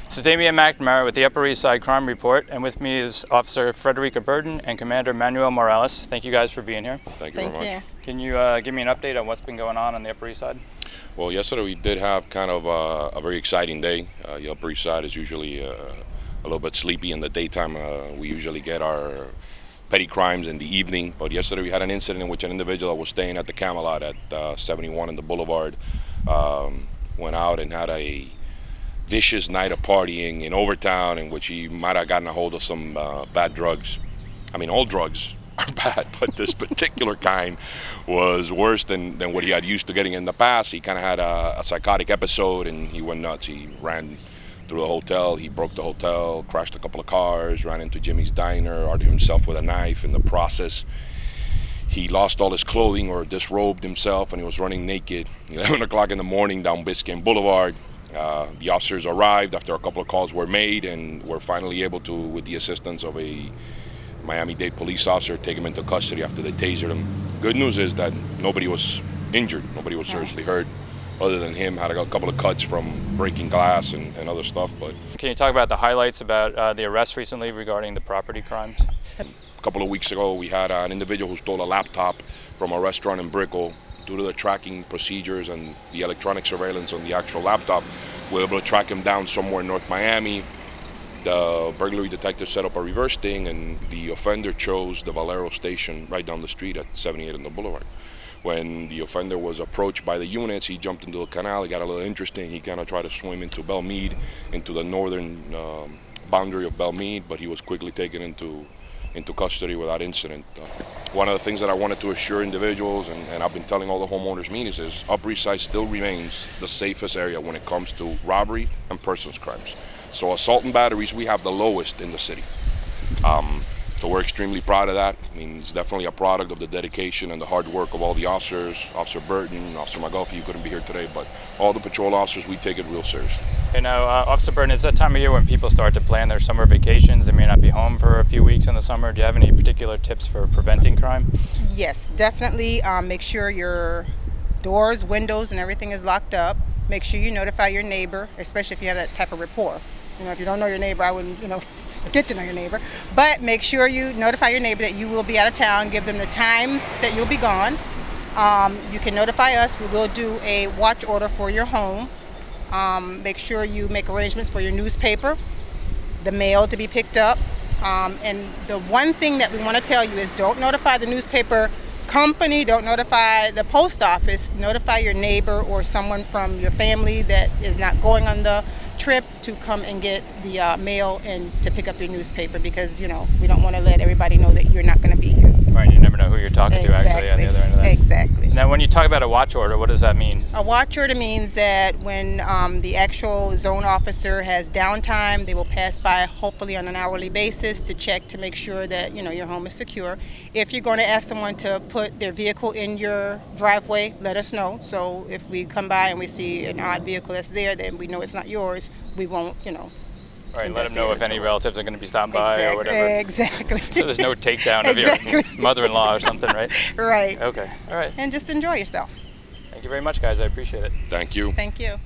This is Damian McNamara with the Upper Eastside Crime Report, and with me is Officer Frederica Burden and Commander Manuel Morales. Thank you guys for being here. Thank you very much. Can you give me an update on what's been going on the Upper East Side? Well, yesterday we did have kind of a very exciting day. The Upper East Side is usually a little bit sleepy in the daytime. We usually get our petty crimes in the evening, but yesterday we had an incident in which an individual that was staying at the Camelot at 71 in the Boulevard went out and had a vicious night of partying in Overtown, in which he might have gotten a hold of some bad drugs. I mean, all drugs are bad, but this particular kind was worse than what he had used to getting in the past. He kind of had a psychotic episode and he went nuts. He ran through the hotel, he broke the hotel, crashed a couple of cars, ran into Jimmy's Diner, armed himself with a knife. In the process, he lost all his clothing or disrobed himself, and he was running naked 11 o'clock in the morning down Biscayne Blvd. The officers arrived after a couple of calls were made and were finally able to, with the assistance of a Miami-Dade police officer, take him into custody after they tasered him. Good news is that nobody was injured, nobody was seriously hurt, other than him had a couple of cuts from breaking glass and other stuff. But can you talk about the highlights about the arrest recently regarding the property crimes? A couple of weeks ago we had an individual who stole a laptop from a restaurant in Brickell. Due to the tracking procedures and the electronic surveillance on the actual laptop, we were able to track him down somewhere in North Miami. The burglary detective set up a reverse sting, and the offender chose the Valero station right down the street at 78 on the Boulevard. When the offender was approached by the units, he jumped into the canal. It got a little interesting. He kind of tried to swim into Belle Meade, into the northern boundary of Belle Meade, but he was quickly taken into custody without incident. One of the things that I wanted to assure individuals, and I've been telling all the homeowners meetings, is Upper East Side still remains the safest area when it comes to robbery and persons crimes. So assault and batteries, we have the lowest in the city. So we're extremely proud of that. I mean, it's definitely a product of the dedication and the hard work of all the officers, Officer Burden, Officer McGuffey, you couldn't be here today, but all the patrol officers, we take it real seriously. You know, Officer Burden, it's that time of year when people start to plan their summer vacations. They may not be home for a few weeks in the summer. Do you have any particular tips for preventing crime? Yes, definitely. Make sure your doors, windows, and everything is locked up. Make sure you notify your neighbor, especially if you have that type of rapport. You know, if you don't know your neighbor, I wouldn't, get to know your neighbor. But make sure you notify your neighbor that you will be out of town. Give them the times that you'll be gone. You can notify us. We will do a watch order for your home. Make sure you make arrangements for your newspaper, the mail to be picked up. And the one thing that we want to tell you is don't notify the newspaper company, don't notify the post office, notify your neighbor or someone from your family that is not going on the trip to come and get the mail and to pick up your newspaper, because we don't want to let everybody know that you're not going to be here. Right, you never know who you're talking to actually on the other end of that. Exactly. Now, when you talk about a watch order, what does that mean? A watch order means that when the actual zone officer has downtime, they will pass by, hopefully on an hourly basis, to check to make sure that your home is secure. If you're going to ask someone to put their vehicle in your driveway, let us know. So if we come by and we see an odd vehicle that's there, then we know it's not yours. We won't, Right, let them know if any relatives are going to be by or whatever. Exactly. So there's no takedown of your mother-in-law or something, right? Right. Okay, all right. And just enjoy yourself. Thank you very much, guys. I appreciate it. Thank you. Thank you.